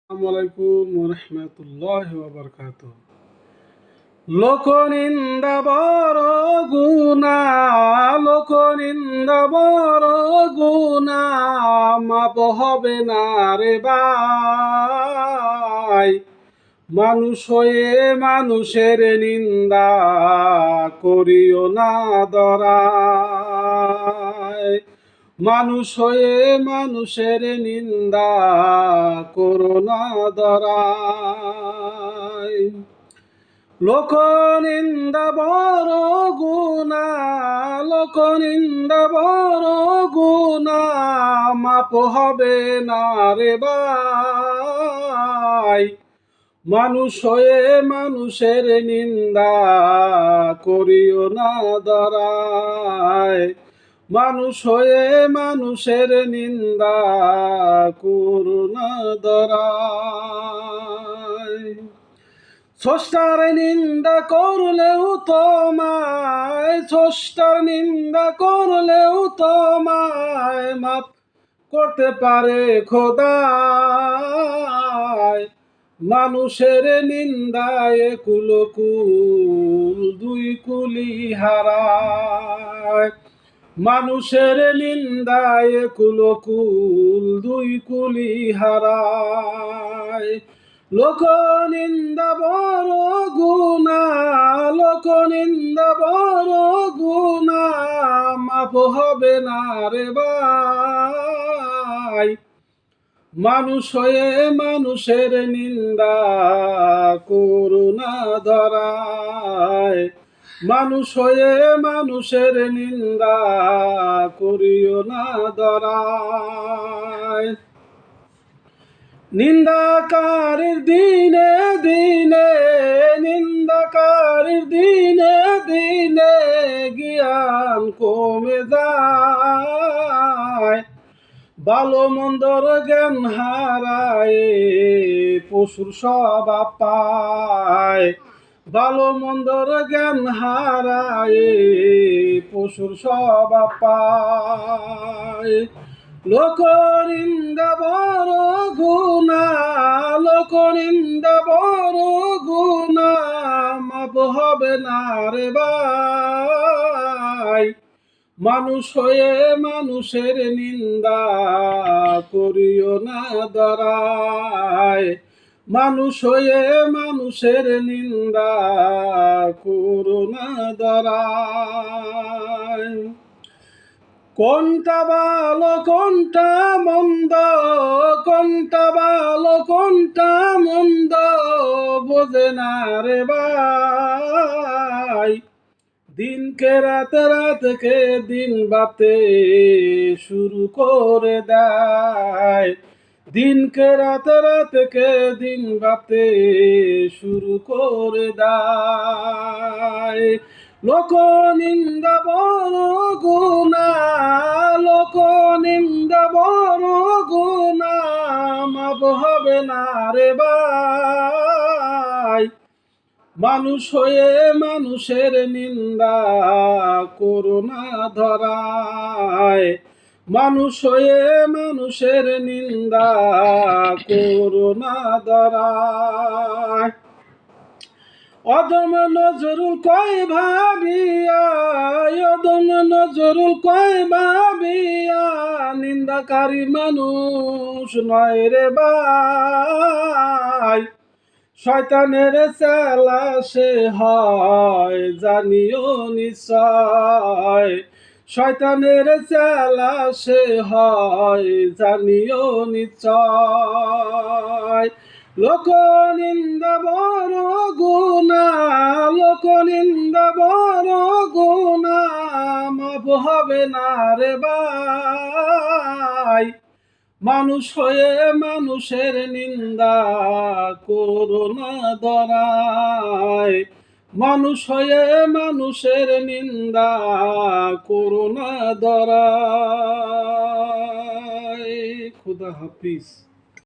আসসালামু আলাইকুম ওয়া রাহমাতুল্লাহি ওয়া বারাকাতুহু। লোকনিন্দা বড় গুনাহ, লোকনিন্দা বড় গুনাহ, মাপ হবে না রে ভাই। মানুষ হয়ে মানুষের নিন্দা করিও না দরায়। মানুষ হয়ে মানুষের নিন্দা করো না দরায়। লোক নিন্দা বড় গুনাহ, লোক নিন্দা বড় গুনাহ, মাপ হবে না রে ভাই। মানুষ হয়ে মানুষের নিন্দা করিও না দরায়। মানুষ হয়ে মানুষের নিন্দা করো না দরায়। স্রষ্টার নিন্দা করলেও তোমায়, স্রষ্টার নিন্দা করলেও তোমায় মাফ করতে পারে খোদা। মানুষের নিন্দায় কুলকুল দুই কুলি হারায়। মানুষের নিন্দায় কুলকুল দুই কুলি হারায়। লোক নিন্দা বড় গুনাহ, লোক নিন্দা বড় গুনাহ, মাপ হবে না রে ভাই। মানুষ হয়ে মানুষের নিন্দা করো না দরায়। মানুষ হয়ে মানুষের নিন্দা করিও না দরায়। নিন্দাকারীর দিনে দিনে, নিন্দাকারীর দিনে দিনে জ্ঞান কমে যায়। ভালো মন্দর জ্ঞান হারায় পশুর স্বভাব পায়। ভালো মন্দর জ্ঞান হারায় পশুর স্বভাব পায়। লোক নিন্দা বড় গুনাহ, লোক নিন্দা বড় গুনাহ, মাপ হবে না রে ভাই। মানুষ হয়ে মানুষের নিন্দা করিও না দরায়। মানুষ হয়ে মানুষের নিন্দা করো না দরায়। কোনটা ভালো কোনটা মন্দ, কোনটা ভালো কোনটা মন্দ, বোঝে না রে ভাই। দিনকে রাতে রাতকে দিন বাতে শুরু করে দেয়। দিনকে রাতে রাতকে দিন বাতে শুরু করে দেয়। লোক নিন্দা বড় গুনাহ, লোক নিন্দা বড় গুনাহ, মাপ হবে না রে ভাই। মানুষ হয়ে মানুষের নিন্দা করো না ধরায়। মানুষ হয়ে মানুষের নিন্দা করো না ধরায়। অদম নজরুল কয় ভাবিয়া, অদম নজরুল কয় ভাবিয়া, নিন্দাকারী মানুষ নয় রে ভাই। শয়তানের চেলা সে হয় জানিও নিশ্চয়। শয়তানের চেলা সে হয় জানিও নিশ্চয়। লোক নিন্দা বড় গুনাহ, লোক নিন্দা বড় গুনাহ, মাপ হবে না রে ভাই। মানুষ হয়ে মানুষের নিন্দা করো না দরায়। মানুষ হয়ে মানুষের নিন্দা করো না দরায়। খুদা হাফিজ।